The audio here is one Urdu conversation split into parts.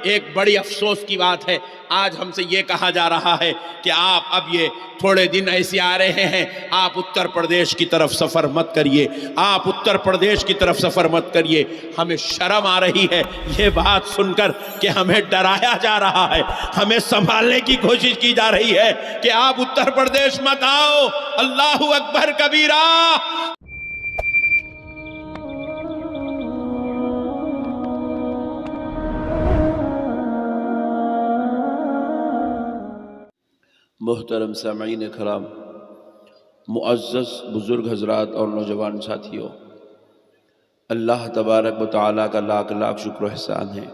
ایک بڑی افسوس کی بات ہے، آج ہم سے یہ کہا جا رہا ہے کہ آپ اب یہ تھوڑے دن ایسے آ رہے ہیں، آپ اتر پردیش کی طرف سفر مت کریے، آپ اتر پردیش کی طرف سفر مت کریے۔ ہمیں شرم آ رہی ہے یہ بات سن کر کہ ہمیں ڈرایا جا رہا ہے، ہمیں سنبھالنے کی کوشش کی جا رہی ہے کہ آپ اتر پردیش مت آؤ۔ اللہ اکبر کبیرہ۔ محترم سامعین کرام، معزز بزرگ حضرات اور نوجوان ساتھیوں، اللہ تبارک و تعالیٰ کا لاکھ لاکھ شکر و احسان ہے۔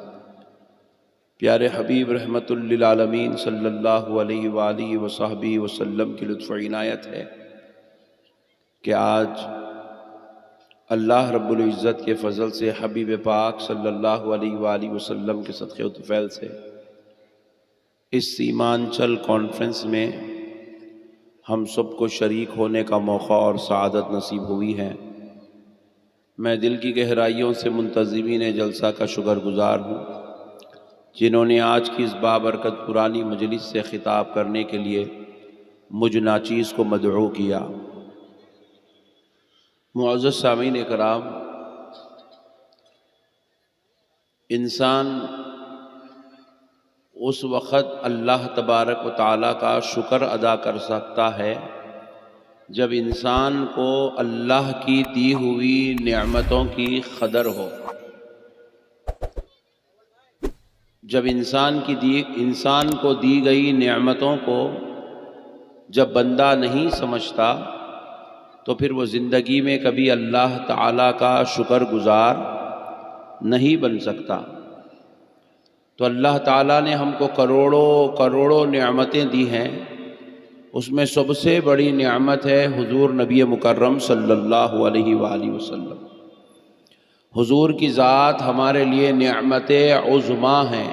پیارے حبیب رحمت للعالمین صلی اللہ علیہ وآلہ وصحبہ وسلم کی لطف و عنایت ہے کہ آج اللہ رب العزت کے فضل سے حبیب پاک صلی اللہ علیہ وآلہ وسلم کے صدقے و طفیل سے اس سیمانچل کانفرنس میں ہم سب کو شریک ہونے کا موقع اور سعادت نصیب ہوئی ہے۔ میں دل کی گہرائیوں سے منتظمین جلسہ کا شکر گزار ہوں جنہوں نے آج کی اس بابرکت پرانی مجلس سے خطاب کرنے کے لیے مجھ ناچیز کو مدعو کیا۔ معزز سامعین کرام، انسان اس وقت اللہ تبارک و تعالیٰ کا شکر ادا کر سکتا ہے جب انسان کو اللہ کی دی ہوئی نعمتوں کی قدر ہو۔ جب انسان کو دی گئی نعمتوں کو جب بندہ نہیں سمجھتا تو پھر وہ زندگی میں کبھی اللہ تعالیٰ کا شکر گزار نہیں بن سکتا۔ تو اللہ تعالیٰ نے ہم کو کروڑوں کروڑوں نعمتیں دی ہیں، اس میں سب سے بڑی نعمت ہے حضور نبی مکرم صلی اللہ علیہ وآلہ وسلم۔ حضور کی ذات ہمارے لیے نعمت عظمیٰ ہیں۔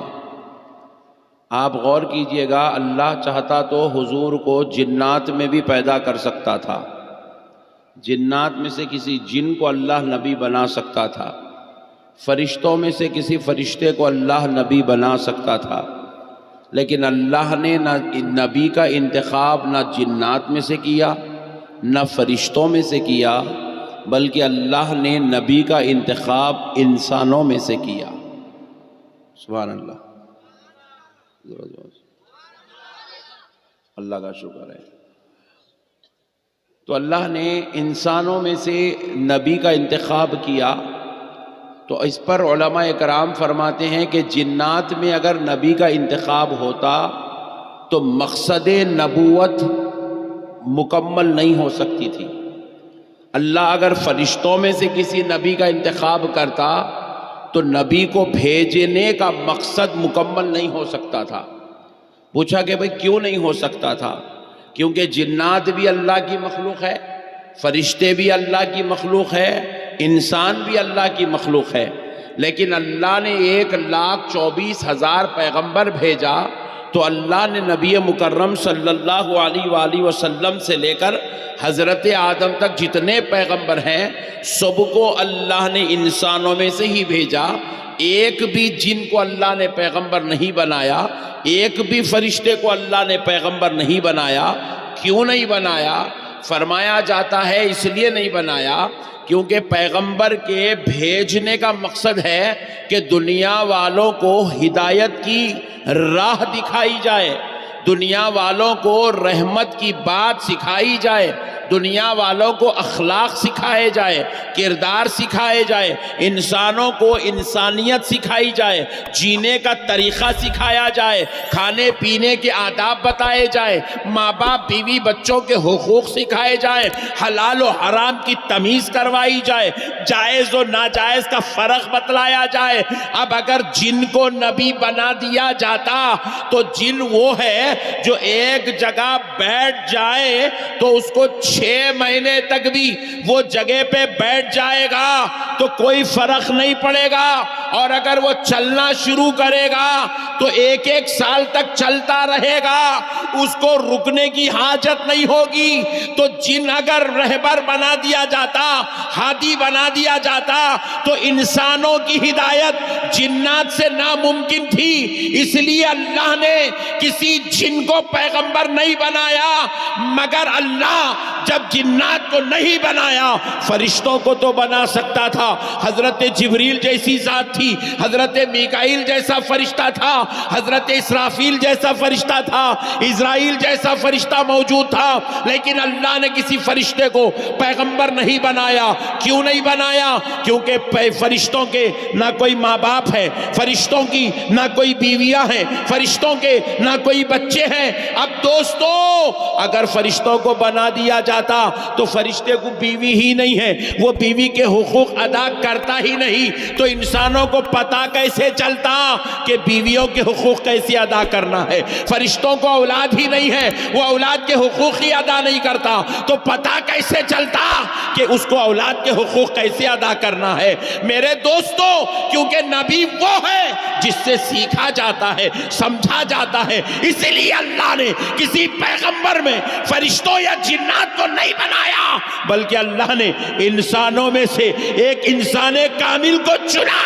آپ غور کیجئے گا، اللہ چاہتا تو حضور کو جنات میں بھی پیدا کر سکتا تھا، جنات میں سے کسی جن کو اللہ نبی بنا سکتا تھا، فرشتوں میں سے کسی فرشتے کو اللہ نبی بنا سکتا تھا، لیکن اللہ نے نہ نبی کا انتخاب نہ جنات میں سے کیا نہ فرشتوں میں سے کیا، بلکہ اللہ نے نبی کا انتخاب انسانوں میں سے کیا۔ سبحان اللہ، اللہ کا شکر ہے۔ تو اللہ نے انسانوں میں سے نبی کا انتخاب کیا، تو اس پر علماء کرام فرماتے ہیں کہ جنات میں اگر نبی کا انتخاب ہوتا تو مقصد نبوت مکمل نہیں ہو سکتی تھی۔ اللہ اگر فرشتوں میں سے کسی نبی کا انتخاب کرتا تو نبی کو بھیجنے کا مقصد مکمل نہیں ہو سکتا تھا۔ پوچھا کہ بھئی کیوں نہیں ہو سکتا تھا؟ کیونکہ جنات بھی اللہ کی مخلوق ہے، فرشتے بھی اللہ کی مخلوق ہے، انسان بھی اللہ کی مخلوق ہے، لیکن اللہ نے 1,24,000 پیغمبر بھیجا تو اللہ نے نبی مکرم صلی اللہ علیہ وآلہ وسلم سے لے کر حضرت آدم تک جتنے پیغمبر ہیں سب کو اللہ نے انسانوں میں سے ہی بھیجا۔ ایک بھی جن کو اللہ نے پیغمبر نہیں بنایا، ایک بھی فرشتے کو اللہ نے پیغمبر نہیں بنایا۔ کیوں نہیں بنایا؟ فرمایا جاتا ہے اس لیے نہیں بنایا کیونکہ پیغمبر کے بھیجنے کا مقصد ہے کہ دنیا والوں کو ہدایت کی راہ دکھائی جائے، دنیا والوں کو رحمت کی بات سکھائی جائے، دنیا والوں کو اخلاق سکھائے جائے، کردار سکھائے جائے، انسانوں کو انسانیت سکھائی جائے، جینے کا طریقہ سکھایا جائے، کھانے پینے کے آداب بتائے جائے، ماں باپ بیوی بچوں کے حقوق سکھائے جائے، حلال و حرام کی تمیز کروائی جائے، جائز و ناجائز کا فرق بتلایا جائے۔ اب اگر جن کو نبی بنا دیا جاتا تو جن وہ ہے جو ایک جگہ بیٹھ جائے تو اس کو 6 مہینے تک بھی وہ جگہ پہ بیٹھ جائے گا، تو کوئی فرق نہیں پڑے گا، اور اگر وہ چلنا شروع کرے گا تو ایک ایک سال تک چلتا رہے گا، اس کو رکنے کی حاجت نہیں ہوگی۔ تو جن اگر رہبر بنا دیا جاتا، ہادی بنا دیا جاتا، تو انسانوں کی ہدایت جنات سے ناممکن تھی۔ اس لیے اللہ نے کسی جن کو پیغمبر نہیں بنایا، مگر اللہ جب جنات کو نہیں بنایا فرشتوں کو تو بنا سکتا تھا۔ حضرت جبریل جیسی ذات تھی، حضرت میکائیل جیسا فرشتہ تھا، حضرت اسرافیل جیسا فرشتہ تھا، اسرائیل جیسا فرشتہ موجود تھا، لیکن اللہ نے کسی فرشتے کو پیغمبر نہیں بنایا۔ کیوں نہیں بنایا؟ کیونکہ فرشتوں کے نہ کوئی ماں باپ ہے، فرشتوں کی نہ کوئی بیویاں ہیں، فرشتوں کے نہ کوئی بچے ہیں۔ اب دوستو، اگر فرشتوں کو بنا دیا جاتا تو فرشتے کو بیوی ہی نہیں ہے، وہ بیوی کے حقوق ادا کرتا ہی نہیں، تو انسانوں کو پتا کیسے چلتا کہ بیویوں کے حقوق کیسے ادا کرنا ہے؟ فرشتوں کو اولاد ہی نہیں ہے، وہ اولاد کے حقوق ہی ادا نہیں کرتا، تو پتا کیسے چلتا کہ اس کو اولاد کے حقوق کیسے ادا کرنا ہے؟ میرے دوستو، کیونکہ نبی وہ ہے جس سے سیکھا جاتا ہے، سمجھا جاتا ہے، اس لیے اللہ نے کسی پیغمبر میں فرشتوں یا جنات کو نہیں بنایا، بلکہ اللہ نے انسانوں میں سے ایک انسان کامل کو چنا۔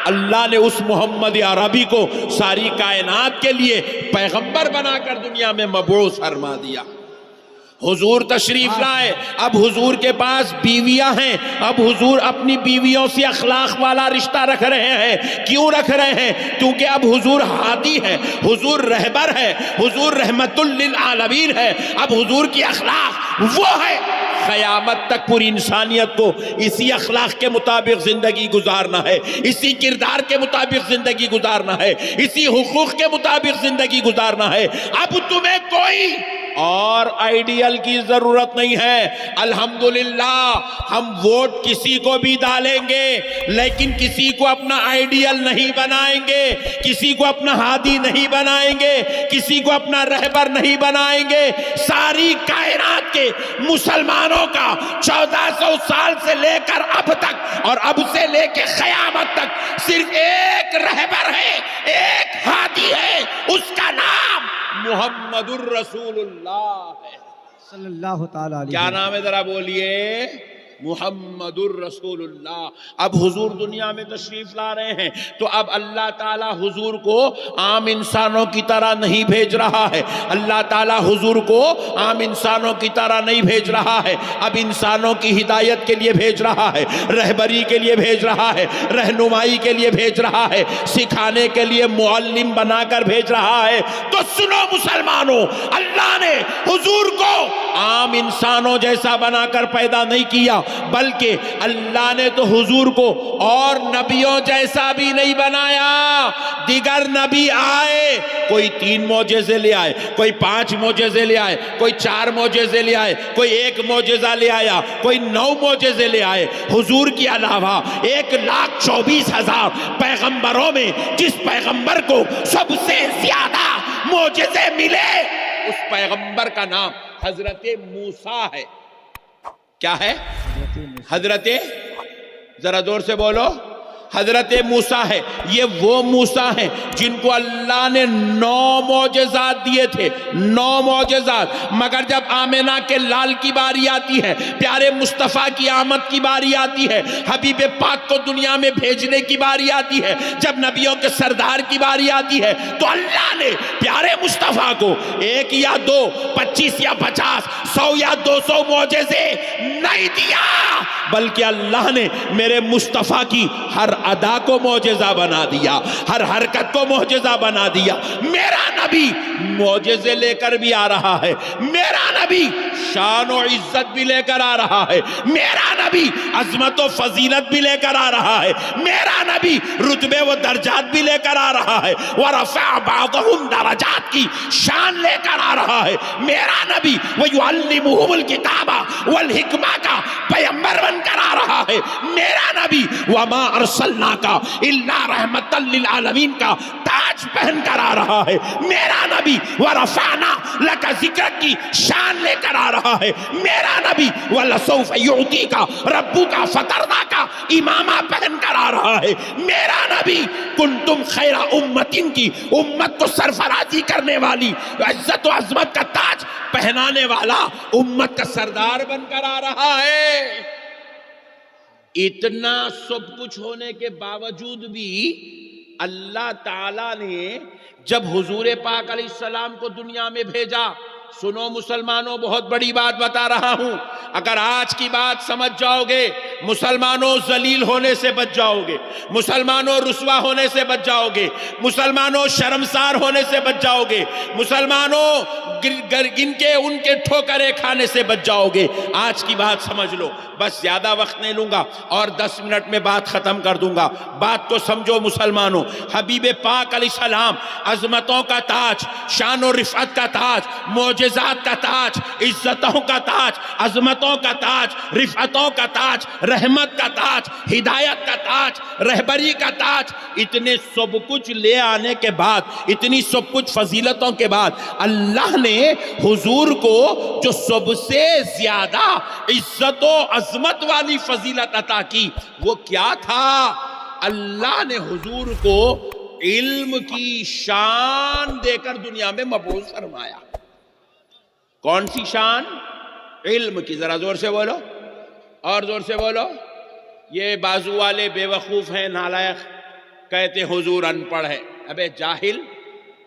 اللہ نے اس محمد عربی کو ساری کائنات کے لیے پیغمبر بنا کر دنیا میں مبعوث فرما دیا۔ حضور تشریف لائے، اب حضور کے پاس بیویاں ہیں، اب حضور اپنی بیویوں سے اخلاق والا رشتہ رکھ رہے ہیں۔ کیوں رکھ رہے ہیں؟ کیونکہ اب حضور ہادی ہے، حضور رہبر ہے، حضور رحمت للعالمین ہے۔ اب حضور کی اخلاق وہ ہے، قیامت تک پوری انسانیت کو اسی اخلاق کے مطابق زندگی گزارنا ہے، اسی کردار کے مطابق زندگی گزارنا ہے، اسی حقوق کے مطابق زندگی گزارنا ہے۔ اب تمہیں کوئی اور آئیڈیل کی ضرورت نہیں ہے۔ الحمدللہ ہم ووٹ کسی کو بھی ڈالیں گے، لیکن کسی کو اپنا آئیڈیل نہیں بنائیں گے، کسی کو اپنا ہادی نہیں بنائیں گے، کسی کو اپنا رہبر نہیں بنائیں گے۔ ساری کائنات کے مسلمانوں کا 1400 سال سے لے کر اب تک، اور اب سے لے کے قیامت تک صرف ایک رہبر ہے، ایک ہادی ہے، اس کا نام محمد الرسول اللہ ہے صلی اللہ تعالی علیہ۔ کیا نام ہے ذرا بولیے؟ محمد الرسول اللہ۔ اب حضور دنیا میں تشریف لا رہے ہیں تو اب اللہ تعالیٰ حضور کو عام انسانوں کی طرح نہیں بھیج رہا ہے، اللہ تعالیٰ حضور کو عام انسانوں کی طرح نہیں بھیج رہا ہے، اب انسانوں کی ہدایت کے لیے بھیج رہا ہے، رہبری کے لیے بھیج رہا ہے، رہنمائی کے لیے بھیج رہا ہے، سکھانے کے لیے معلم بنا کر بھیج رہا ہے۔ تو سنو مسلمانوں، اللہ نے حضور کو عام انسانوں جیسا بنا کر پیدا نہیں کیا، بلکہ اللہ نے تو حضور کو اور نبیوں جیسا بھی نہیں بنایا۔ دیگر نبی آئے، کوئی 3 معجزے لے آئے، کوئی 5 معجزے لے آئے، کوئی 4 معجزے لے آئے، کوئی 1 معجزہ لے آیا، کوئی 9 معجزے لے آئے۔ حضور کے علاوہ 1,24,000 پیغمبروں میں جس پیغمبر کو سب سے زیادہ معجزے ملے، اس پیغمبر کا نام حضرت موسیٰ ہے۔ کیا ہے؟ حضرت، ذرا زور سے بولو، حضرت موسیٰ ہے۔ یہ وہ موسیٰ ہیں جن کو اللہ نے 9 معجزات دیے تھے، 9 معجزات، مگر جب آمنہ کے لال کی باری آتی ہے، پیارے مصطفیٰ کی آمد کی باری آتی ہے، حبیب پاک کو دنیا میں بھیجنے کی باری آتی ہے، جب نبیوں کے سردار کی باری آتی ہے، تو اللہ نے پیارے مصطفیٰ کو 1 یا 2، 25 یا 50، 100 یا 200 معجزے نہیں دیا، بلکہ اللہ نے میرے مصطفیٰ کی ہر ادا کو معجزہ بنا دیا، ہر حرکت کو معجزہ بنا دیا۔ میرا نبی معجزے لے کر بھی آ رہا ہے، میرا نبی شان و عزت بھی لے کر آ رہا ہے، میرا نبی عظمت و فضیلت بھی لے کر آ رہا ہے، میرا نبی رتبے و درجات بھی لے کر آ رہا ہے، وَرَفَعَ بَعْضَهُمْ درجات کی شان لے کر آ رہا ہے۔ میرا نبی وَيُعَلِّمُهُمُ الْكِتَابَ وَالْحِكْمَةَ کا پیغمبر بن کر آ رہا ہے۔ میرا نبی وَمَا أَرْسَلْنَاكَ إِلَّا رَحْمَةً لِلْعَالَمِينَ کا تاج پہن کر آ رہا ہے۔ میرا نبی وَرَفَعْنَا لَكَ ذکر کی شان لے کر آ رہا ہے. میرا نبی وَلَسَوْفَ يُعْطِيكَ رَبُّكَ فَتَرْضَىٰ امامہ پہن کر آ رہا ہے. میرا نبی کنتم خیر امتن کی امت کو سرفرازی کرنے والی عزت و عظمت کا تاج پہنانے والا امت کا سردار بن کر آ رہا ہے. اتنا سب کچھ ہونے کے باوجود بھی اللہ تعالیٰ نے جب حضور پاک علیہ السلام کو دنیا میں بھیجا، سنو مسلمانوں بہت بڑی بات بتا رہا ہوں، اگر آج کی بات سمجھ جاؤ گے مسلمانوں ذلیل ہونے سے بچ جاؤ گے، مسلمانوں رسوا ہونے سے بچ جاؤ گے، مسلمانوں شرمسار ہونے سے بچ جاؤ گے، مسلمانوں ان کے ٹھوکرے کھانے سے بچ جاؤ گے. آج کی بات سمجھ لو، بس زیادہ وقت نہیں لوں گا اور 10 منٹ میں بات ختم کر دوں گا. بات کو سمجھو مسلمانوں. حبیب پاک علیہ السلام عظمتوں کا تاج، شان و رفعت کا تاج، معجزات کا تاج، عزتوں کا تاج، عظمتوں کا تاج، رفعتوں کا تاج، رحمت کا تاج، ہدایت کا تاج، رہبری کا تاج، اتنے سب کچھ لے آنے کے بعد، اتنی سب کچھ فضیلتوں کے بعد اللہ نے حضور کو جو سب سے زیادہ عزت و عظمت والی فضیلت عطا کی وہ کیا تھا؟ اللہ نے حضور کو علم کی شان دے کر دنیا میں مبعوث فرمایا. کون سی شان؟ علم کی. ذرا زور سے بولو اور زور سے بولو. یہ بازو والے بے وقوف ہیں، نالائق، کہتے حضور ان پڑھ ہے. ابے جاہل،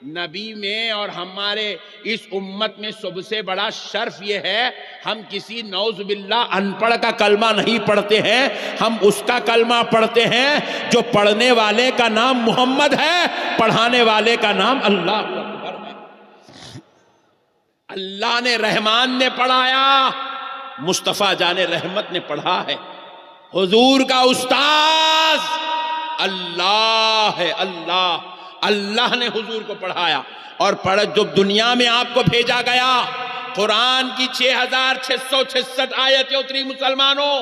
نبی میں اور ہمارے اس امت میں سب سے بڑا شرف یہ ہے ہم کسی نعوذ باللہ ان پڑھ کا کلمہ نہیں پڑھتے ہیں، ہم اس کا کلمہ پڑھتے ہیں جو پڑھنے والے کا نام محمد ہے، پڑھانے والے کا نام اللہ اکبر ہے. اللہ نے رحمان نے پڑھایا، مصطفیٰ جان رحمت نے پڑھا ہے. حضور کا استاذ اللہ ہے. اللہ نے حضور کو پڑھایا اور جب دنیا میں آپ کو بھیجا گیا قرآن کی 6666 آیتیں اتری. مسلمانوں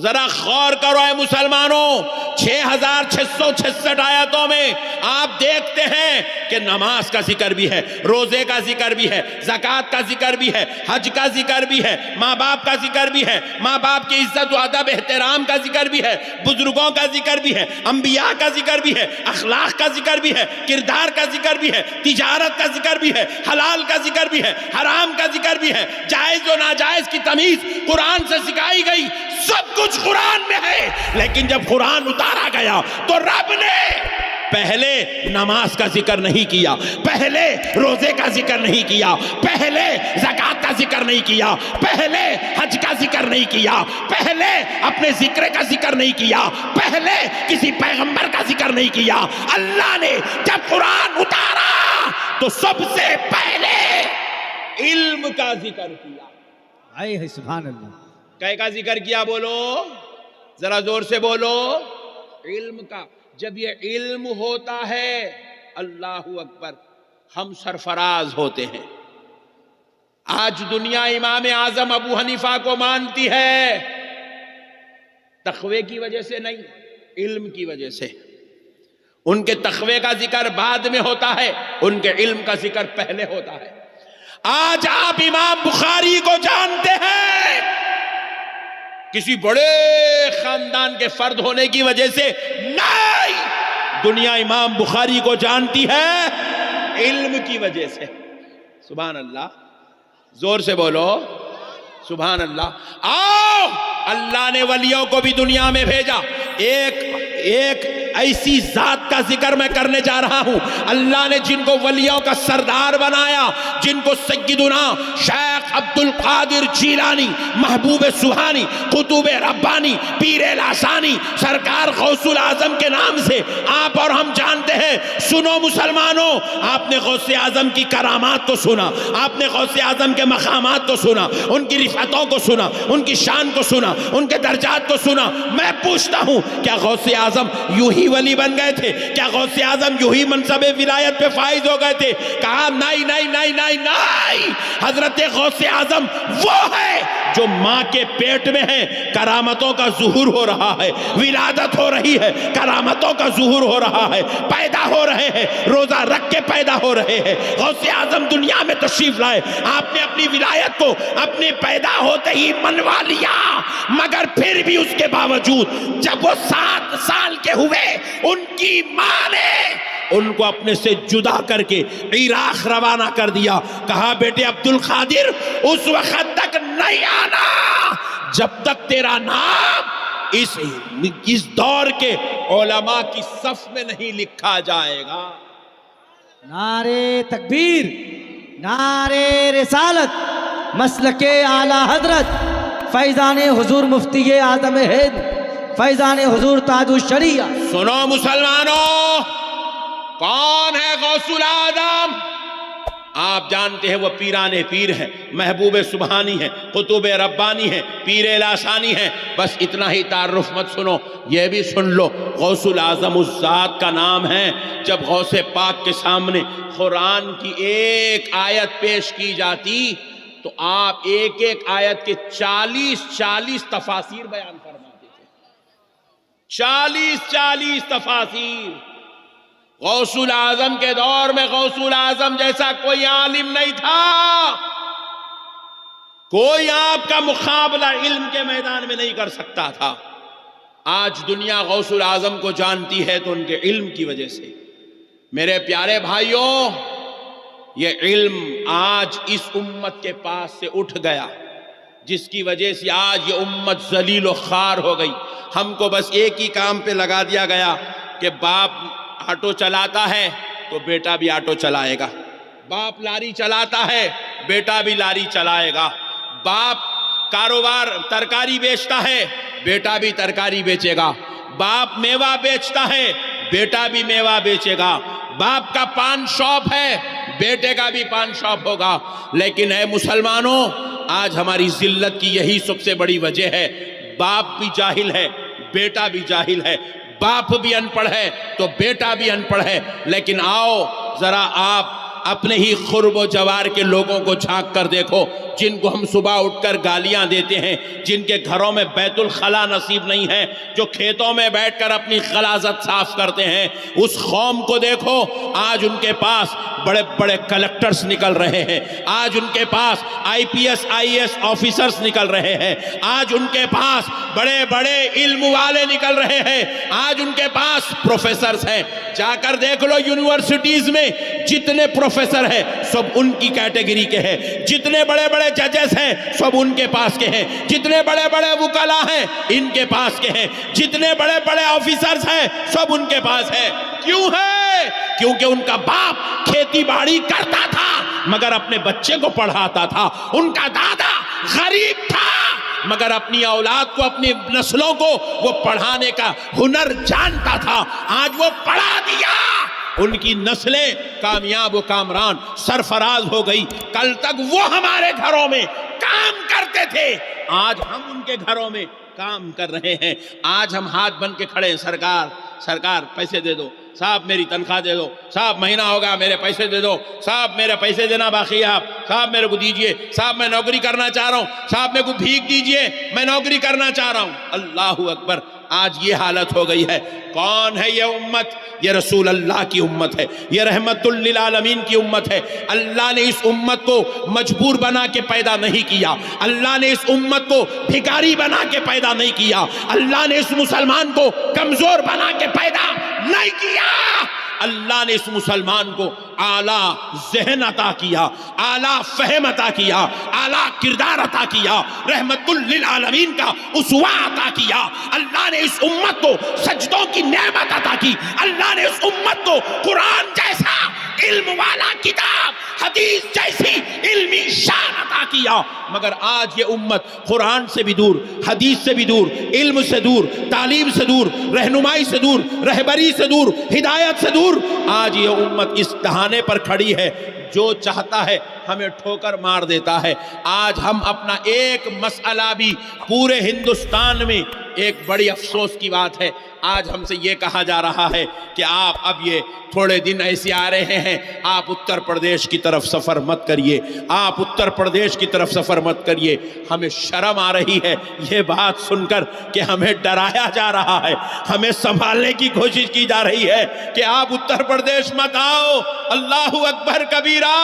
ذرا غور کرو اے مسلمانوں، 6666 آیتوں میں آپ دیکھتے ہیں کہ نماز کا ذکر بھی ہے، روزے کا ذکر بھی ہے، زکوٰۃ کا ذکر بھی ہے، حج کا ذکر بھی ہے، ماں باپ کا ذکر بھی ہے، ماں باپ کی عزت و ادب احترام کا ذکر بھی ہے، بزرگوں کا ذکر بھی ہے، انبیاء کا ذکر بھی ہے، اخلاق کا ذکر بھی ہے، کردار کا ذکر بھی ہے، تجارت کا ذکر بھی ہے، حلال کا ذکر بھی ہے، حرام کا ذکر بھی ہے، جائز و ناجائز کی تمیز قرآن سے سکھائی گئی. سب کچھ قرآن میں ہے. لیکن جب قرآن اتارا گیا تو رب نے پہلے نماز کا ذکر نہیں کیا، پہلے روزے کا ذکر نہیں کیا، پہلے زکوٰۃ کا ذکر نہیں کیا، پہلے حج کا ذکر نہیں کیا، پہلے اپنے ذکر کا ذکر نہیں کیا، پہلے کسی پیغمبر کا ذکر نہیں کیا. اللہ نے جب قرآن اتارا تو سب سے پہلے علم کا ذکر کیا. آئے ہے سبحان اللہ. کہے کا ذکر کیا؟ بولو ذرا زور سے بولو. علم کا. جب یہ علم ہوتا ہے اللہ اکبر ہم سرفراز ہوتے ہیں. آج دنیا امام اعظم ابو حنیفہ کو مانتی ہے، تقوی کی وجہ سے نہیں، علم کی وجہ سے. ان کے تقوی کا ذکر بعد میں ہوتا ہے، ان کے علم کا ذکر پہلے ہوتا ہے. آج آپ امام بخاری کو جانتے ہیں کسی بڑے خاندان کے فرد ہونے کی وجہ سے نہیں، دنیا امام بخاری کو جانتی ہے علم کی وجہ سے. سبحان اللہ. زور سے بولو سبحان اللہ. آؤ اللہ نے ولیوں کو بھی دنیا میں بھیجا. ایک ایسی ذات کا ذکر میں کرنے جا رہا ہوں اللہ نے جن کو ولیوں کا سردار بنایا، جن کو سیدنا شیخ عبد القادر جیلانی، محبوب سبحانی، قطب ربانی، پیر لاسانی، سرکار غوث الاعظم کے نام سے آپ اور ہم جانتے ہیں. سنو مسلمانوں، آپ نے غوث اعظم کی کرامات کو سنا، آپ نے غوث اعظم کے مقامات کو سنا، ان کی رفعتوں کو سنا، ان کی شان کو سنا، ان کے درجات کو سنا. میں پوچھتا ہوں کیا غوث اعظم یوں ہی یہی ولی بن گئے تھے؟ کیا غوث اعظم یہی منصب ولایت پہ فائز ہو گئے تھے؟ کہا نہیں نہیں نہیں نہیں نہیں، حضرت غوث اعظم وہ ہے جو ماں کے پیٹ میں ہے، کرامتوں کا ظہور ہو رہا ہے، ولادت ہو رہی ہے، کرامتوں کا ظہور ہو رہا ہے، پیدا ہو رہے ہیں، روزہ رکھ کے پیدا ہو رہے ہیں۔ غوث اعظم دنیا میں تشریف لائے، آپ نے اپنی ولایت کو اپنے پیدا ہوتے ہی منوا لیا، مگر پھر بھی اس کے باوجود جب وہ 7 سال کے ہوئے، ان کی ماں نے ان کو اپنے سے جدا کر کے عراق روانہ کر دیا۔ کہا بیٹے عبد القادر اس وقت تک نہیں آنا جب تک تیرا نام اس دور کے علماء کی صف میں نہیں لکھا جائے گا۔ نعرے تکبیر، نعرے رسالت، مسلک اعلی حضرت فیضان حضور مفتی اعظم ہند، فیضان حضور تاج الشریعہ۔ سنو مسلمانوں، کون ہے غوث الاعظم؟ آپ جانتے ہیں وہ پیران پیر ہیں، محبوب سبحانی ہیں، قطب ربانی ہیں، پیر لاسانی ہیں۔ بس اتنا ہی تعارف مت سنو، یہ بھی سن لو غوث الاعظم اس ذات کا نام ہے۔ جب غوث پاک کے سامنے قرآن کی ایک آیت پیش کی جاتی تو آپ ایک ایک آیت کے 40 تفاسیر بیان فرماتے تھے، 40 تفاسیر۔ غوث الاعظم کے دور میں غوث الاعظم جیسا کوئی عالم نہیں تھا، کوئی آپ کا مقابلہ علم کے میدان میں نہیں کر سکتا تھا۔ آج دنیا غوث الاعظم کو جانتی ہے تو ان کے علم کی وجہ سے۔ میرے پیارے بھائیوں، یہ علم آج اس امت کے پاس سے اٹھ گیا، جس کی وجہ سے آج یہ امت ذلیل و خوار ہو گئی۔ ہم کو بس ایک ہی کام پہ لگا دیا گیا کہ باپ آٹو چلاتا ہے تو بیٹا بھی آٹو چلائے گا، باپ لاری چلاتا ہے بیٹا بھی لاری چلائے گا، باپ کاروبار ترکاری بیچتا ہے بیٹا بھی ترکاری بیچے گا، باپ میوہ بیچتا ہے بیٹا بھی میوہ بیچے گا، باپ کا پان شاپ ہے بیٹے کا بھی پان شاپ ہوگا۔ لیکن اے مسلمانوں، آج ہماری ذلت کی یہی سب سے بڑی وجہ ہے، باپ بھی جاہل ہے بیٹا بھی جاہل ہے، باپ بھی ان پڑھ ہے تو بیٹا بھی ان پڑھ ہے۔ لیکن آؤ ذرا آپ اپنے ہی قرب و جوار کے لوگوں کو جھانک کر دیکھو، جن کو ہم صبح اٹھ کر گالیاں دیتے ہیں، جن کے گھروں میں بیت الخلا نصیب نہیں ہے، جو کھیتوں میں بیٹھ کر اپنی غلاظت صاف کرتے ہیں، اس قوم کو دیکھو، آج ان کے پاس بڑے بڑے کلیکٹرز نکل رہے ہیں، آج ان کے پاس IPS IAS آفیسرز نکل رہے ہیں، آج ان کے پاس بڑے بڑے علم والے نکل رہے ہیں، آج ان کے پاس پروفیسرز ہیں۔ جا کر دیکھ لو یونیورسٹیز میں جتنے پروفیسر ہیں سب ان کی کیٹیگری کے ہیں، جتنے بڑے بڑے ججز ہیں سب ان کے پاس کے ہیں، جتنے بڑے بڑے وکلا ہیں ان کے پاس کے ہیں، جتنے بڑے بڑے آفیسرز ہیں سب ان کے پاس ہیں۔ کیوں ہے؟ کیونکہ ان کا باپ کھیتی باڑی کرتا تھا مگر اپنے بچے کو پڑھاتا تھا، ان کا دادا غریب تھا مگر اپنی اولاد کو، اپنی نسلوں کو وہ پڑھانے کا ہنر جانتا تھا۔ آج وہ پڑھا دیا، ان کی نسلیں کامیاب و کامران سرفراز ہو گئی۔ کل تک وہ ہمارے گھروں میں کام کرتے تھے، آج ہم ان کے گھروں میں کام کر رہے ہیں۔ آج ہم ہاتھ بن کے کھڑے ہیں، سرکار پیسے دے دو، صاحب میری تنخواہ دے دو، صاحب مہینہ ہوگا میرے پیسے دے دو، صاحب میرے پیسے دینا باقی ہے، آپ صاحب میرے کو دیجئے، صاحب میں نوکری کرنا چاہ رہا ہوں، صاحب میرے کو بھیک دیجئے میں نوکری کرنا چاہ رہا ہوں۔ اللہ اکبر، آج یہ حالت ہو گئی ہے۔ کون ہے یہ امت؟ یہ رسول اللہ کی امت ہے، یہ رحمت للعالمین کی امت ہے۔ اللہ نے اس امت کو مجبور بنا کے پیدا نہیں کیا، اللہ نے اس امت کو بھکاری بنا کے پیدا نہیں کیا، اللہ نے اس مسلمان کو کمزور بنا کے پیدا نہیں کیا، اللہ نے اس مسلمان کو اعلیٰ ذہن عطا کیا، اعلیٰ فہم عطا کیا، اعلیٰ کردار عطا کیا، رحمت للعالمین کا اسوہ عطا کیا۔ اللہ نے اس امت کو سجدوں کی نعمت عطا کی، اللہ نے اس امت کو قرآن جیسا علم والا کتاب، حدیث جیسی علمی شان عطا کیا۔ مگر آج یہ امت قرآن سے بھی دور، حدیث سے بھی دور، علم سے دور، تعلیم سے دور، رہنمائی سے دور، رہبری سے دور، ہدایت سے دور، آج یہ امت اس دہانے پر کھڑی ہے۔ جو چاہتا ہے ہمیں ٹھوکر مار دیتا ہے۔ آج ہم اپنا ایک مسئلہ بھی پورے ہندوستان میں، ایک بڑی افسوس کی بات ہے، آج ہم سے یہ کہا جا رہا ہے کہ آپ اب یہ تھوڑے دن ایسے آ رہے ہیں، آپ اتر پردیش کی طرف سفر مت کریے، آپ اتر پردیش کی طرف سفر مت کریے۔ ہمیں شرم آ رہی ہے یہ بات سن کر کہ ہمیں ڈرایا جا رہا ہے، ہمیں سنبھالنے کی کوشش کی جا رہی ہے کہ آپ اتر پردیش مت آؤ۔ اللہ اکبر کبیرہ!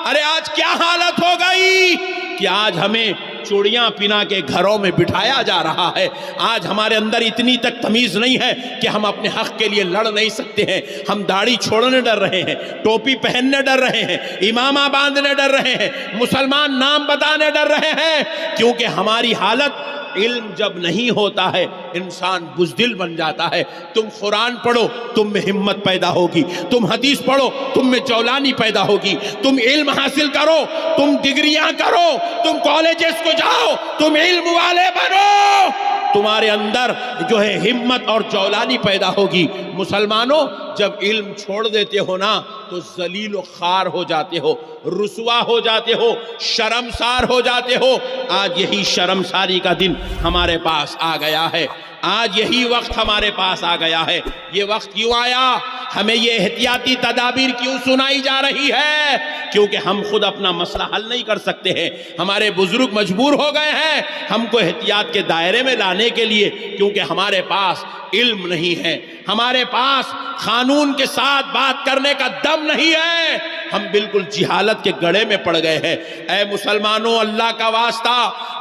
ارے آج کیا حالت ہو گئی کہ آج ہمیں چوڑیاں پنا کے گھروں میں بٹھایا جا رہا ہے۔ آج ہمارے اندر اتنی تک تمیز نہیں ہے کہ ہم اپنے حق کے لیے لڑ نہیں سکتے ہیں۔ ہم داڑھی چھوڑنے ڈر رہے ہیں، ٹوپی پہننے ڈر رہے ہیں، امامہ باندھنے ڈر رہے ہیں، مسلمان نام بتانے ڈر رہے ہیں، کیونکہ ہماری حالت، علم جب نہیں ہوتا ہے انسان بزدل بن جاتا ہے۔ تم قرآن پڑھو تم میں ہمت پیدا ہوگی، تم حدیث پڑھو تم میں جولانی پیدا ہوگی، تم علم حاصل کرو، تم ڈگریاں کرو، تم کالجز کو جاؤ، تم علم والے بنو، تمہارے اندر جو ہے ہمت اور جولانی پیدا ہوگی۔ مسلمانوں، جب علم چھوڑ دیتے ہو نا تو ذلیل و خوار ہو جاتے ہو، رسوا ہو جاتے ہو، شرمسار ہو جاتے ہو۔ آج یہی شرمساری کا دن ہمارے پاس آ گیا ہے، آج یہی وقت ہمارے پاس آ گیا ہے۔ یہ وقت کیوں آیا؟ ہمیں یہ احتیاطی تدابیر کیوں سنائی جا رہی ہے؟ کیونکہ ہم خود اپنا مسئلہ حل نہیں کر سکتے ہیں، ہمارے بزرگ مجبور ہو گئے ہیں ہم کو احتیاط کے دائرے میں لانے کے لیے، کیونکہ ہمارے پاس علم نہیں ہے، ہمارے پاس قانون کے ساتھ بات کرنے کا دم نہیں ہے، ہم بالکل جہالت کے گڑھے میں پڑ گئے ہیں۔ اے مسلمانوں، اللہ کا واسطہ،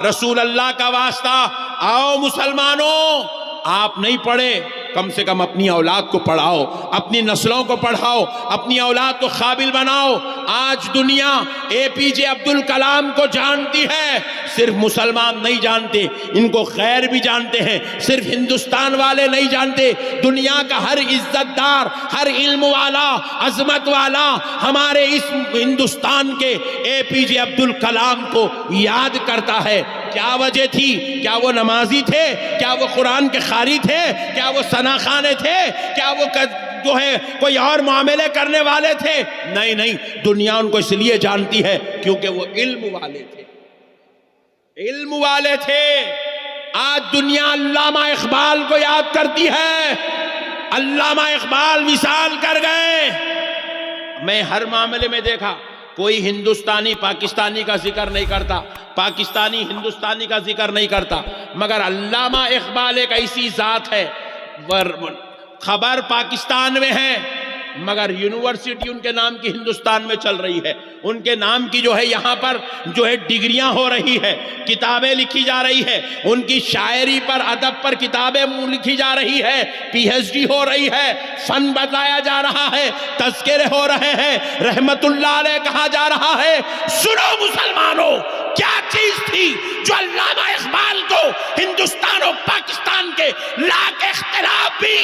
رسول اللہ کا واسطہ، آؤ مسلمانوں، آپ نہیں پڑھے کم سے کم اپنی اولاد کو پڑھاؤ، اپنی نسلوں کو پڑھاؤ، اپنی اولاد کو قابل بناؤ۔ آج دنیا اے پی جے عبد الکلام کو جانتی ہے، صرف مسلمان نہیں جانتے، ان کو غیر بھی جانتے ہیں، صرف ہندوستان والے نہیں جانتے، دنیا کا ہر عزت دار، ہر علم والا، عظمت والا ہمارے اس ہندوستان کے اے پی جے عبد الکلام کو یاد کرتا ہے۔ کیا وجہ تھی؟ کیا وہ نمازی تھے؟ کیا وہ قرآن کے قاری تھے؟ کیا وہ ثنا خانے تھے؟ کیا وہ جو ہے کوئی اور معاملے کرنے والے تھے؟ نہیں نہیں، دنیا ان کو اس لیے جانتی ہے کیونکہ وہ علم والے تھے، علم والے تھے۔ آج دنیا علامہ اقبال کو یاد کرتی ہے، علامہ اقبال وصال کر گئے۔ میں ہر معاملے میں دیکھا کوئی ہندوستانی پاکستانی کا ذکر نہیں کرتا، پاکستانی ہندوستانی کا ذکر نہیں کرتا، مگر علامہ اقبال ایک ایسی ذات ہے، خبر پاکستان میں ہے مگر یونیورسٹی ان کے نام کی ہندوستان میں چل رہی ہے، ان کے نام کی جو ہے یہاں پر جو ہے ڈگریاں ہو رہی ہے، کتابیں لکھی جا رہی ہے، ان کی شاعری پر، ادب پر کتابیں لکھی جا رہی ہے، پی ایچ ڈی ہو رہی ہے، فن بتایا جا رہا ہے، تذکرے ہو رہے ہیں، رحمت اللہ علیہ کہا جا رہا ہے۔ سنو مسلمانوں، کیا چیز تھی جو علامہ اقبال کو ہندوستان اور پاکستان کے لاکھ اختلاف بھی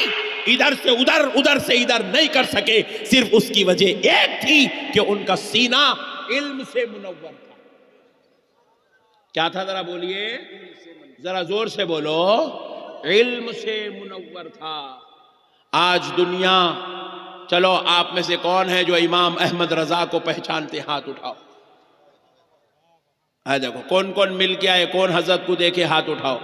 ادھر سے ادھر، ادھر سے ادھر نہیں کر سکے؟ صرف اس کی وجہ ایک تھی کہ ان کا سینہ علم سے منور تھا۔ کیا تھا؟ ذرا بولیے، ذرا زور سے بولو، علم سے منور تھا۔ آج دنیا، چلو آپ میں سے کون ہے جو امام احمد رضا کو پہچانتے؟ ہاتھ اٹھاؤ۔ دیکھو کون کون مل کے آئے، کون حضرت کو دیکھے، ہاتھ اٹھاؤ۔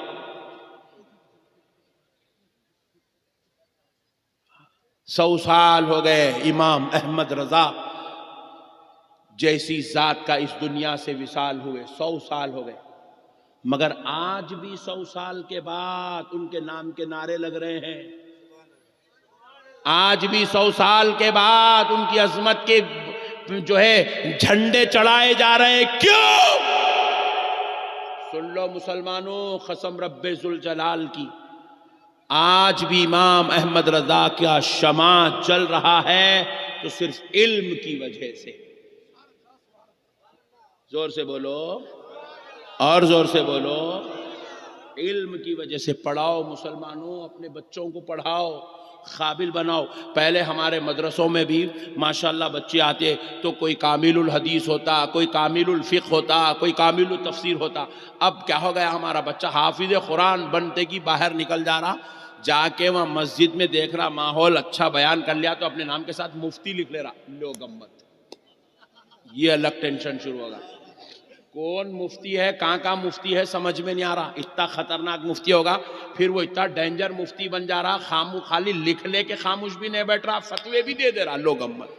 100 سال ہو گئے امام احمد رضا جیسی ذات کا اس دنیا سے وصال ہوئے، 100 سال ہو گئے، مگر آج بھی 100 سال کے بعد ان کے نام کے نعرے لگ رہے ہیں، آج بھی 100 سال کے بعد ان کی عظمت کے جو ہے جھنڈے چڑھائے جا رہے ہیں۔ کیوں؟ سن لو مسلمانوں، قسم رب ذوالجلال کی، آج بھی امام احمد رضا کا شمع جل رہا ہے تو صرف علم کی وجہ سے۔ زور سے بولو اور زور سے بولو، علم کی وجہ سے۔ پڑھاؤ مسلمانوں، اپنے بچوں کو پڑھاؤ، قابل بناؤ۔ پہلے ہمارے مدرسوں میں بھی ماشاءاللہ بچے آتے تو کوئی کامل الحدیث ہوتا، کوئی کامل الفقہ ہوتا، کوئی کامل التفسیر ہوتا۔ اب کیا ہو گیا، ہمارا بچہ حافظ قرآن بنتے کی باہر نکل جا رہا، جا کے وہاں مسجد میں دیکھ رہا ماحول اچھا بیان کر لیا تو اپنے نام کے ساتھ مفتی لکھ لے رہا۔ لو گمت، یہ الگ ٹینشن شروع ہوگا. کون مفتی ہے, کہاں مفتی ہے, سمجھ میں نہیں آ رہا. اتنا خطرناک مفتی ہوگا, پھر وہ اتنا ڈینجر مفتی بن جا رہا, خالی لکھ لے کے خاموش بھی نہیں بیٹھ رہا, فتوے بھی دے رہا. لوگ امت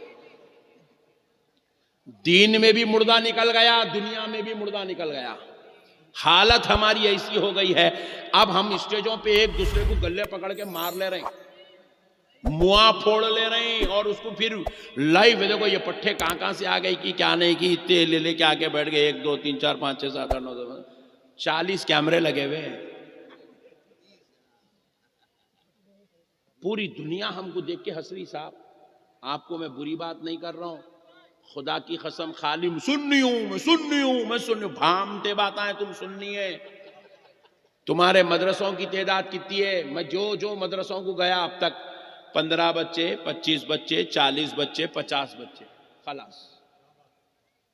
دین میں بھی مردہ نکل گیا, دنیا میں بھی مردہ نکل گیا. حالت ہماری ایسی ہو گئی ہے. اب ہم اسٹیجوں پہ ایک دوسرے کو گلے پکڑ کے مار لے رہے ہیں, مواں پھوڑ لے رہے ہیں, اور اس کو پھر لائیو دیکھو یہ پٹھے کہاں سے آ گئی کی کیا نہیں کی, تیل لے کے آگے بیٹھ گئے. 1 2 3 4 5 6 7 8 9 10 40 کیمرے لگے ہوئے ہیں. پوری دنیا ہم کو دیکھ کے ہنس رہی. صاحب آپ کو میں بری بات نہیں کر رہا ہوں, خدا کی قسم خالی سننی ہوں. بھامتے باتیں تم سننی ہے. تمہارے مدرسوں کی تعداد کتنی ہے؟ میں جو مدرسوں کو گیا اب تک 15 بچے, 25 بچے, 40 بچے, 50 بچے, خلاص.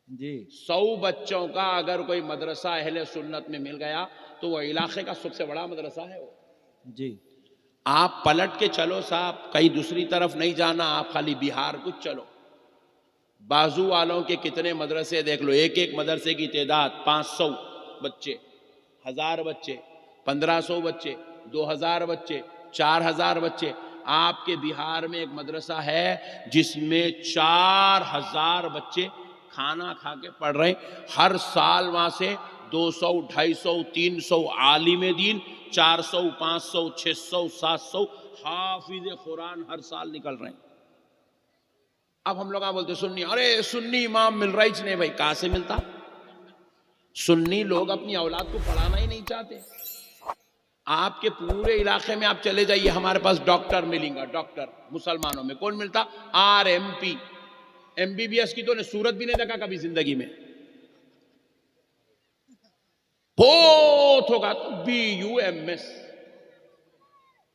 جی 100 بچوں کا اگر کوئی مدرسہ اہل سنت میں مل گیا تو وہ علاقے کا سب سے بڑا مدرسہ ہے وہ. جی آپ پلٹ کے چلو صاحب, کہیں دوسری طرف نہیں جانا, آپ خالی بہار کچھ چلو. بازو والوں کے کتنے مدرسے دیکھ لو, ایک مدرسے کی تعداد 500 بچے, 1000 بچے, 1500 بچے, 2000 بچے, 4000 بچے. آپ کے بہار میں ایک مدرسہ ہے جس میں 4000 بچے کھانا کھا کے پڑھ رہے ہیں. ہر سال وہاں سے 200 250 300 عالم دین, 400 500 600 700 حافظ قرآن ہر سال نکل رہے ہیں. اب ہم لوگ بولتے سنی, ارے سنی امام مل رہا ہی نہیں. بھائی کہاں سے ملتا؟ سنی لوگ اپنی اولاد کو پڑھانا ہی نہیں چاہتے. آپ کے پورے علاقے میں آپ چلے جائیے, ہمارے پاس ڈاکٹر ملیں گا. ڈاکٹر مسلمانوں میں کون ملتا؟ RMP, MBBS کی تو نے صورت بھی نہیں دیکھا کبھی زندگی میں. بہت ہوگا تو BUMS.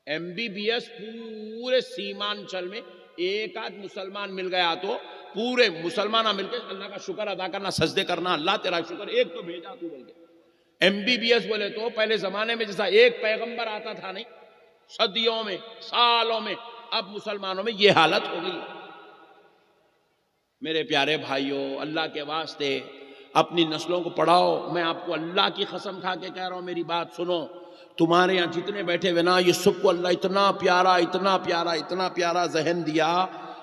MBBS پورے سیمانچل میں ایک آدھ مسلمان مل گیا تو پورے مسلمان مل کے اللہ کا شکر ادا کرنا, سجدے کرنا, اللہ تیرا شکر ایک تو بھیجا تو بول کے. MBBS بولے تو پہلے زمانے میں جیسا ایک پیغمبر آتا تھا نہیں, صدیوں میں سالوں میں, اب مسلمانوں میں یہ حالت ہو گئی. میرے پیارے بھائیوں, اللہ کے واسطے اپنی نسلوں کو پڑھاؤ. میں آپ کو اللہ کی قسم کھا کے کہہ رہا ہوں, میری بات سنو. تمہارے یہاں جتنے بیٹھے ہوئے نا, یہ سب کو اللہ اتنا پیارا اتنا پیارا اتنا پیارا ذہن دیا.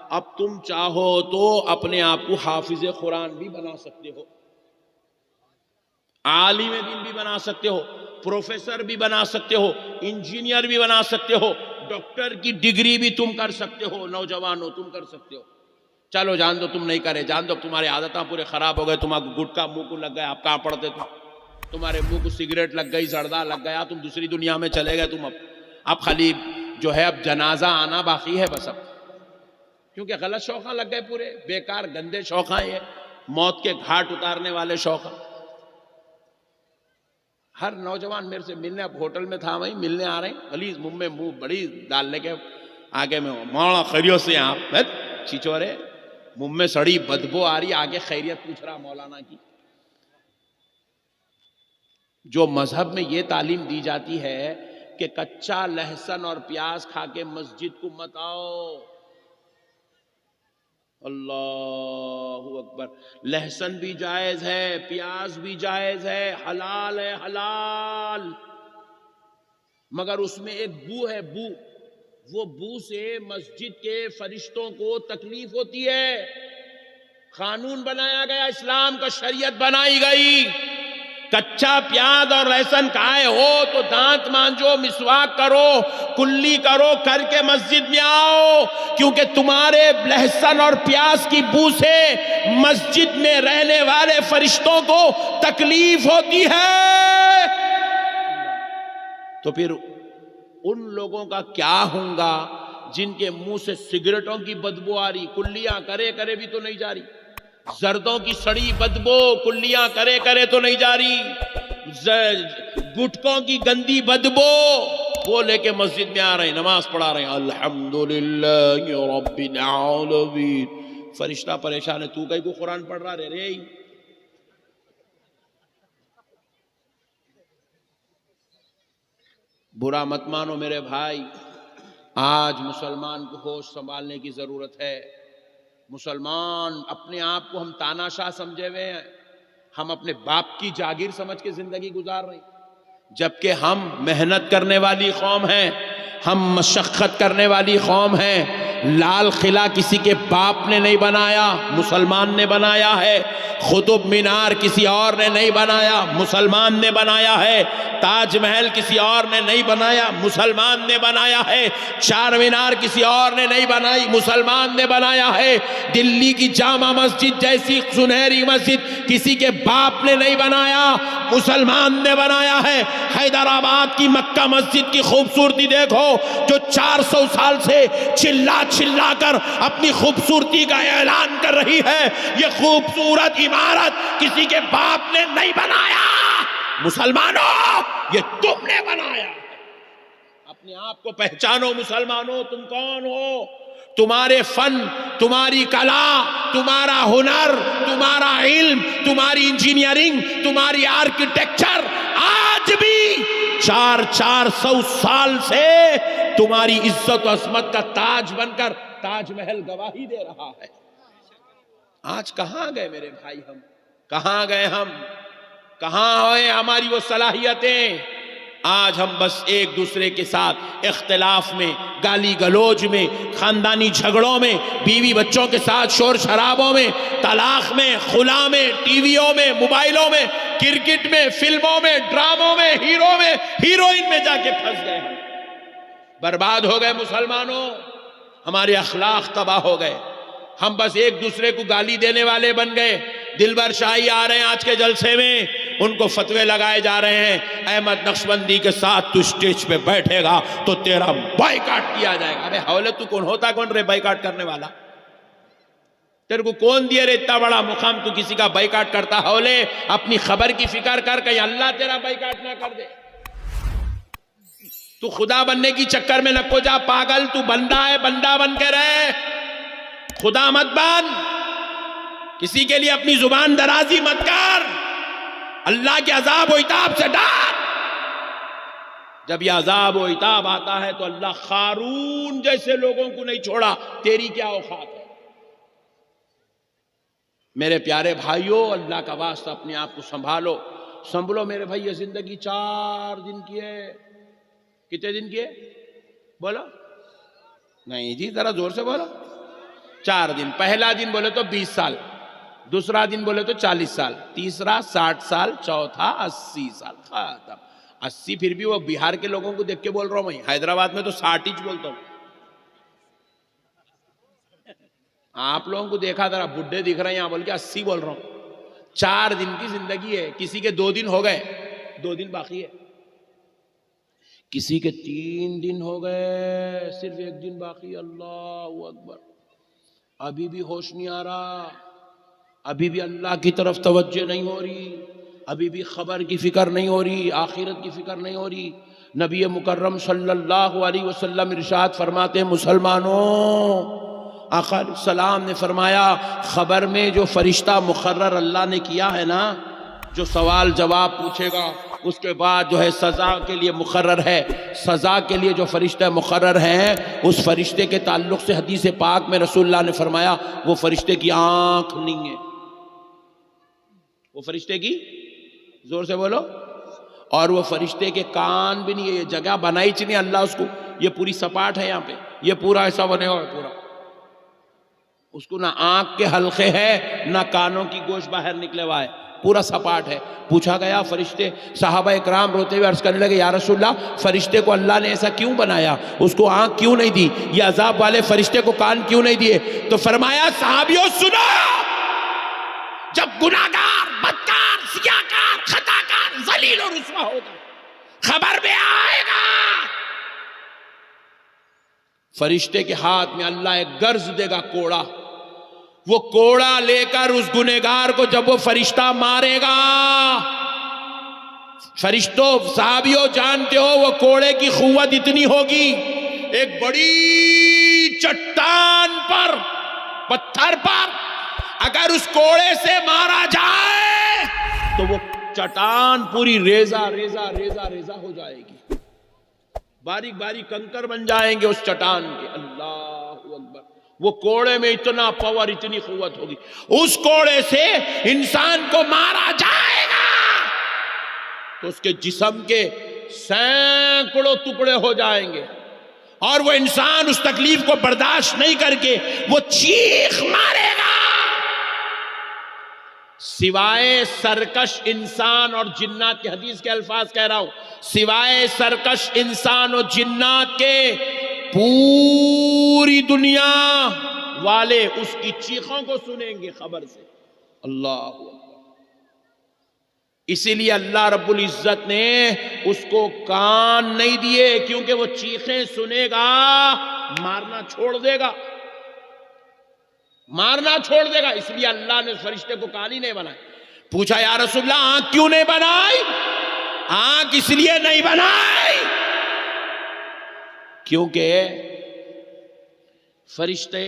اب تم چاہو تو اپنے آپ کو حافظ قرآن بھی بنا سکتے ہو, عالم دین بھی بنا سکتے ہو, پروفیسر بھی بنا سکتے ہو, انجینئر بھی بنا سکتے ہو, ڈاکٹر کی ڈگری بھی تم کر سکتے ہو. نوجوانوں تم کر سکتے ہو. چلو جان دو تم نہیں کرے, جان دو تمہاری عادتیں پورے خراب ہو گئے. تمہارا گٹکا منہ کو لگ گیا, آپ کہاں پڑھتے تم؟ تمہارے منہ کو سگریٹ لگ گئی, زردہ لگ گیا, تم دوسری دنیا میں چلے گئے. تم اب خالی جو ہے اب جنازہ آنا باقی ہے بس. اب کیونکہ غلط شوقاں لگ گئے, پورے بیکار گندے شوقاں, یہ موت کے گھاٹ اتارنے والے شوقاں. ہر نوجوان میرے سے ملنے, اب ہوٹل میں تھا وہیں ملنے آ رہے ہیں, غلیظ منہ میں منہ بڑی ڈالنے کے آگے میں, مولا خیریت سے آپ چچورے, منہ میں سڑی بدبو آ رہی, آگے خیریت پوچھ رہا مولانا کی. جو مذہب میں یہ تعلیم دی جاتی ہے کہ کچا لہسن اور پیاز کھا کے مسجد کو مت آؤ. اللہ اکبر. لہسن بھی جائز ہے, پیاز بھی جائز ہے, حلال ہے, حلال, مگر اس میں ایک بو ہے, بو. وہ بو سے مسجد کے فرشتوں کو تکلیف ہوتی ہے. قانون بنایا گیا, اسلام کا شریعت بنائی گئی. کچا پیاز اور لہسن کھائے ہو تو دانت مانجو, مسواک کرو, کلی کرو, کر کے مسجد میں آؤ, کیونکہ تمہارے لہسن اور پیاز کی بو سے مسجد میں رہنے والے فرشتوں کو تکلیف ہوتی ہے. تو پھر ان لوگوں کا کیا ہوگا جن کے منہ سے سگریٹوں کی بدبو آ رہی, کلیاں کرے بھی تو نہیں جا رہی, زردوں کی سڑی بدبو کلیاں کرے تو نہیں جا رہی, گٹکوں کی گندی بدبو وہ لے کے مسجد میں آ رہے ہیں, نماز پڑھا رہے ہیں, الحمدللہ رب العالمین. فرشتہ پریشان ہے, تو کہیں کو قرآن پڑھ رہا رے. برا مت مانو میرے بھائی, آج مسلمان کو ہوش سنبھالنے کی ضرورت ہے. مسلمان اپنے آپ کو ہم تاناشاہ سمجھے ہوئے ہیں، ہم اپنے باپ کی جاگیر سمجھ کے زندگی گزار رہے ہیں، جبکہ ہم محنت کرنے والی قوم ہیں، ہم مشقت کرنے والی قوم ہیں۔ لال قلعہ کسی کے باپ نے نہیں بنایا، مسلمان نے بنایا ہے۔ قطب مینار کسی اور نے نہیں بنایا، مسلمان نے بنایا ہے۔ تاج محل کسی اور نے نہیں بنایا، مسلمان نے بنایا ہے۔ چار مینار کسی اور نے نہیں بنائی، مسلمان نے بنایا ہے۔ دلی کی جامع مسجد جیسی سنہری مسجد کسی کے باپ نے نہیں بنایا، مسلمان نے بنایا ہے۔ حیدرآباد کی مکہ مسجد کی خوبصورتی دیکھو، جو 400 سال سے چلا چلا کر اپنی خوبصورتی کا اعلان کر رہی ہے، یہ خوبصورت عمارت کسی کے باپ نے نہیں بنایا، مسلمانوں یہ تم نے بنایا۔ اپنے آپ کو پہچانو مسلمانوں، تم کون ہو؟ تمہارے فن، تمہاری کلا، تمہارا ہنر، تمہارا علم، تمہاری انجینئرنگ، تمہاری آرکیٹیکچر آج بھی 400 سال سے تمہاری عزت و عظمت کا تاج بن کر تاج محل گواہی دے رہا ہے۔ آج کہاں گئے میرے بھائی؟ ہم کہاں گئے؟ ہم کہاں ہوئے ہماری وہ صلاحیتیں؟ آج ہم بس ایک دوسرے کے ساتھ اختلاف میں، گالی گلوچ میں، خاندانی جھگڑوں میں، بیوی بچوں کے ساتھ شور شرابوں میں، طلاق میں، خلا میں، ٹی ویوں میں، موبائلوں میں، کرکٹ میں، فلموں میں، ڈراموں میں، ہیرو میں، ہیروئن میں جا کے پھنس گئے ہیں۔ برباد ہو گئے مسلمانوں، ہمارے اخلاق تباہ ہو گئے، ہم بس ایک دوسرے کو گالی دینے والے بن گئے۔ دلبر شاہی آ رہے ہیں آج کے جلسے میں، ان کو فتوے لگائے جا رہے ہیں، احمد نقشبندی کے ساتھ تو اسٹیج پہ بیٹھے گا تو تیرا بائیکاٹ کیا جائے گا۔ ابے حولے تو کون ہوتا، کون رہے بائیکاٹ کرنے والا؟ تیرے کو کون دیا رہے اتنا بڑا مقام تو کسی کا بائیکاٹ کرتا؟ حولے اپنی خبر کی فکر کر، کہیں اللہ تیرا بائیکاٹ نہ کر دے۔ تو خدا بننے کی چکر میں نہ کو جا پاگل، تو بندہ ہے، بندہ بن کے رہے، خدا مت بن۔ کسی کے لیے اپنی زبان درازی مت کر، اللہ کے عذاب و عتاب سے ڈر۔ جب یہ عذاب و عتاب آتا ہے تو اللہ قارون جیسے لوگوں کو نہیں چھوڑا، تیری کیا اوقات ہے؟ میرے پیارے بھائیوں، اللہ کا واسطہ اپنے آپ کو سنبھالو میرے بھائی۔ یہ زندگی 4 دن کی ہے۔ کتنے دن کی ہے بولو؟ نہیں جی، ذرا زور سے بولو۔ 4 دن۔ پہلا دن بولے تو 20 سال، دوسرا دن بولے تو 40 سال، تیسرا 60 سال، چوتھا 80 سال، ختم۔ 80 پھر بھی وہ بہار کے لوگوں کو دیکھ کے بول رہا ہوں میں، حیدرآباد میں تو 60 ہی بولتا ہوں۔ آپ لوگوں کو دیکھا ذرا بڈھے دکھ رہے ہیں یہاں بول کے 80 بول رہا ہوں۔ 4 دن کی زندگی ہے، کسی کے 2 دن ہو گئے، 2 دن باقی ہے، کسی کے 3 دن ہو گئے، صرف 1 دن باقی۔ اللہ اکبر۔ ابھی بھی ہوش نہیں آ رہا، ابھی بھی اللہ کی طرف توجہ نہیں ہو رہی، ابھی بھی خبر کی فکر نہیں ہو رہی، آخرت کی فکر نہیں ہو رہی۔ نبی مکرم صلی اللہ علیہ وسلم ارشاد فرماتے ہیں، مسلمانوں، آقا علیہ السلام نے فرمایا، خبر میں جو فرشتہ مقرر اللہ نے کیا ہے نا، جو سوال جواب پوچھے گا، اس کے بعد جو ہے سزا کے لیے مقرر ہے، سزا کے لیے جو فرشتہ مقرر ہیں، اس فرشتے کے تعلق سے حدیث پاک میں رسول اللہ نے فرمایا، وہ فرشتے کی آنکھ نہیں ہے، وہ فرشتے کی، زور سے بولو، اور وہ فرشتے کے کان بھی نہیں ہے۔ یہ جگہ بنائی چ نہیں اللہ اس کو، یہ پوری سپاٹ ہے، یہاں پہ یہ پورا ایسا بنے ہوا ہے پورا، اس کو نہ آنکھ کے حلقے ہے، نہ کانوں کی گوشت باہر نکلے ہوا ہے، پورا سپاٹ ہے۔ پوچھا گیا فرشتے، صحابہ اکرام روتے ہوئے عرض کرنے لگے، یا رسول اللہ، فرشتے کو اللہ نے ایسا کیوں بنایا؟ اس کو آنکھ کیوں نہیں دی؟ یہ عذاب والے فرشتے کو کان کیوں نہیں دیے؟ تو فرمایا، صحابیوں سنو، جب گناہگار، بدکار، سیاہکار، خطاکار، ذلیل و رسوا ہوگا، خبر میں آئے گا، فرشتے کے ہاتھ میں اللہ ایک گرز دے گا، کوڑا، وہ کوڑا لے کر اس گنہگار کو جب وہ فرشتہ مارے گا، فرشتوں، صحابیوں جانتے ہو وہ کوڑے کی قوت اتنی ہوگی، ایک بڑی چٹان پر، پتھر پر اگر اس کوڑے سے مارا جائے تو وہ چٹان پوری ریزہ ریزہ ریزہ ریزہ ہو جائے گی، باریک باریک کنکر بن جائیں گے اس چٹان کے۔ اللہ اکبر۔ وہ کوڑے میں اتنا پاور، اتنی قوت ہوگی، اس کوڑے سے انسان کو مارا جائے گا تو اس کے جسم کے سینکڑوں ٹکڑے ہو جائیں گے، اور وہ انسان اس تکلیف کو برداشت نہیں کر کے وہ چیخ مارے گا۔ سوائے سرکش انسان اور جنات کے، حدیث کے الفاظ کہہ رہا ہوں، سوائے سرکش انسان اور جنات کے پوری دنیا والے اس کی چیخوں کو سنیں گے خبر سے۔ اللہ اکبر۔ اسی لیے اللہ رب العزت نے اس کو کان نہیں دیے، کیونکہ وہ چیخیں سنے گا مارنا چھوڑ دے گا، مارنا چھوڑ دے گا۔ اس لیے اللہ نے اس فرشتے کو کان ہی نہیں بنائے۔ پوچھا یا رسول اللہ آنکھ کیوں نہیں بنائی؟ آنکھ اس لیے نہیں بنائی کیونکہ فرشتے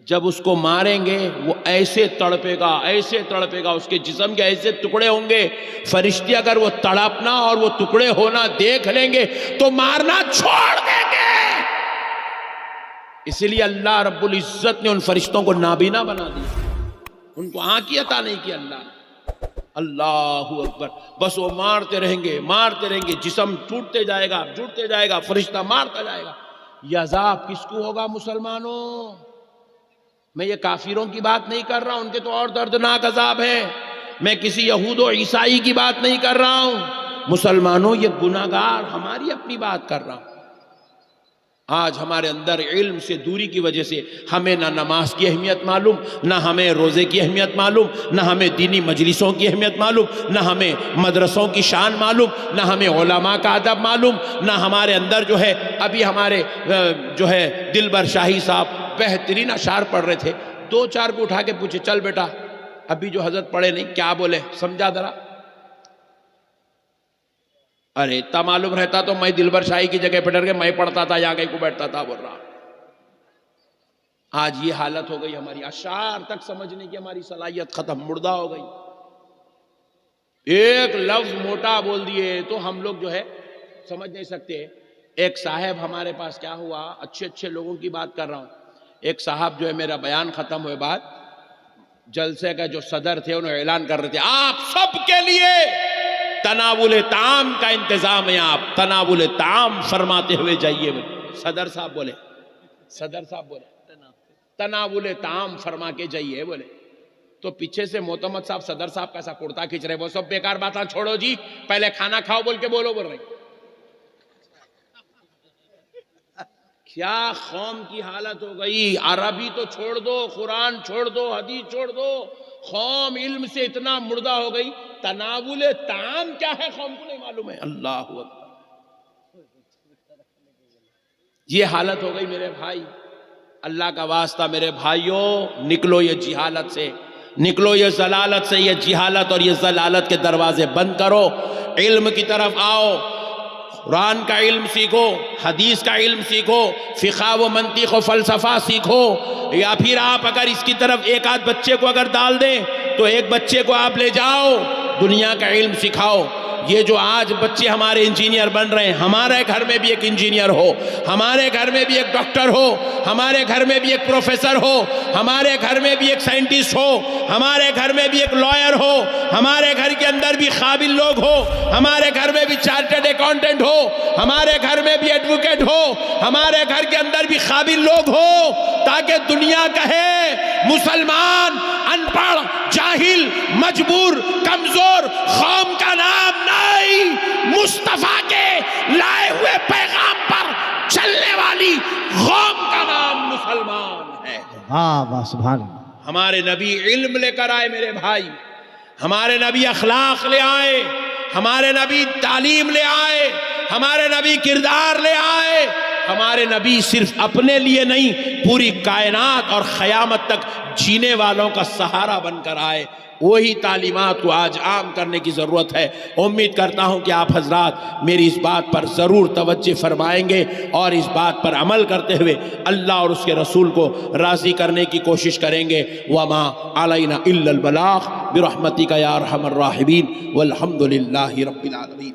جب اس کو ماریں گے وہ ایسے تڑپے گا، ایسے تڑپے گا، اس کے جسم کے ایسے ٹکڑے ہوں گے، فرشتے اگر وہ تڑپنا اور وہ ٹکڑے ہونا دیکھ لیں گے تو مارنا چھوڑ دیں گے۔ اس لیے اللہ رب العزت نے ان فرشتوں کو نابینا بنا دیا، ان کو آنکھ عطا نہیں کی اللہ نے۔ اللہ اکبر۔ بس وہ مارتے رہیں گے، مارتے رہیں گے، جسم ٹوٹتے جائے گا، جڑتے جائے گا، فرشتہ مارتا جائے گا۔ یہ عذاب کس کو ہوگا مسلمانوں؟ میں یہ کافروں کی بات نہیں کر رہا ہوں، ان کے تو اور دردناک عذاب ہے۔ میں کسی یہود و عیسائی کی بات نہیں کر رہا ہوں، مسلمانوں یہ گناہگار ہماری اپنی بات کر رہا ہوں۔ آج ہمارے اندر علم سے دوری کی وجہ سے ہمیں نہ نماز کی اہمیت معلوم، نہ ہمیں روزے کی اہمیت معلوم، نہ ہمیں دینی مجلسوں کی اہمیت معلوم، نہ ہمیں مدرسوں کی شان معلوم، نہ ہمیں علماء کا ادب معلوم، نہ ہمارے اندر جو ہے ابھی ہمارے جو ہے دلبر شاہی صاحب بہترین اشعار پڑھ رہے تھے، دو چار کو اٹھا کے پوچھے چل بیٹا ابھی جو حضرت پڑھے نہیں کیا بولے سمجھا ذرا۔ ارے اتنا معلوم رہتا تو میں دلبر شاہی کی جگہ پہ ڈر کے میں پڑھتا تھا، یہاں کہیں کو بیٹھتا تھا بول رہا۔ آج یہ حالت ہو گئی ہماری، اشعار تک سمجھنے کی ہماری صلاحیت ختم، مردہ ہو گئی۔ ایک لفظ موٹا بول دیے تو ہم لوگ جو ہے سمجھ نہیں سکتے۔ ایک صاحب ہمارے پاس کیا ہوا، اچھے اچھے لوگوں کی بات کر رہا ہوں، ایک صاحب جو ہے میرا بیان ختم ہوئے بعد جلسے کا جو صدر تھے انہوں اعلان کر رہے تھے آپ سب کے لیے تناول طعام کا انتظام ہے، آپ تناول طعام فرماتے ہوئے جائیے۔ صدر صاحب بولے تناول طعام فرما کے جائیے بولے۔ تو پیچھے سے معتمد صاحب صدر صاحب کیسا کرتا کھینچ رہے، وہ سب بیکار باتاں چھوڑو جی، پہلے کھانا کھاؤ بول کے بولو بول رہے۔ کیا قوم کی حالت ہو گئی، عربی تو چھوڑ دو، قرآن چھوڑ دو، حدیث چھوڑ دو، قوم علم سے اتنا مردہ ہو گئی، تناول طعام کیا ہے قوم کو نہیں معلوم ہے۔ اللہ اکبر، یہ حالت ہو گئی میرے بھائی۔ اللہ کا واسطہ میرے بھائیوں، نکلو یہ جہالت سے، نکلو یہ ضلالت سے، یہ جہالت اور یہ ضلالت کے دروازے بند کرو، علم کی طرف آؤ، قرآن کا علم سیکھو، حدیث کا علم سیکھو، فقہ و منطق و فلسفہ سیکھو، یا پھر آپ اگر اس کی طرف ایک آدھ بچے کو اگر ڈال دیں تو ایک بچے کو آپ لے جاؤ، دنیا کا علم سکھاؤ۔ یہ جو آج بچے ہمارے انجینئر بن رہے ہیں، ہمارے گھر میں بھی ایک انجینئر ہو، ہمارے گھر میں بھی ایک ڈاکٹر ہو، ہمارے گھر میں بھی ایک پروفیسر ہو، ہمارے گھر میں بھی ایک سائنٹسٹ ہو، ہمارے گھر میں بھی ایک لائر ہو، ہمارے گھر کے اندر بھی قابل لوگ ہو، ہمارے گھر میں بھی چارٹرڈ اکاؤنٹنٹ ہو، ہمارے گھر میں بھی ایڈوکیٹ ہو، ہمارے گھر کے اندر بھی قابل لوگ ہو، تاکہ دنیا کہے مسلمان ان پڑھ، جاہل، مجبور، کمزور قوم کا نام نہیں، مصطفیٰ کے لائے ہوئے پیغام پر چلنے والی قوم کا نام مسلمان ہے۔ ہاں سبحان اللہ۔ ہمارے نبی علم لے کر آئے میرے بھائی، ہمارے نبی اخلاق لے آئے، ہمارے نبی تعلیم لے آئے، ہمارے نبی کردار لے آئے، ہمارے نبی صرف اپنے لیے نہیں پوری کائنات اور قیامت تک جینے والوں کا سہارا بن کر آئے۔ وہی تعلیمات کو آج عام کرنے کی ضرورت ہے۔ امید کرتا ہوں کہ آپ حضرات میری اس بات پر ضرور توجہ فرمائیں گے اور اس بات پر عمل کرتے ہوئے اللہ اور اس کے رسول کو راضی کرنے کی کوشش کریں گے۔ وما علینا الا البلاغ برحمتک یا ارحم الراحمین والحمد للہ رب العالمین۔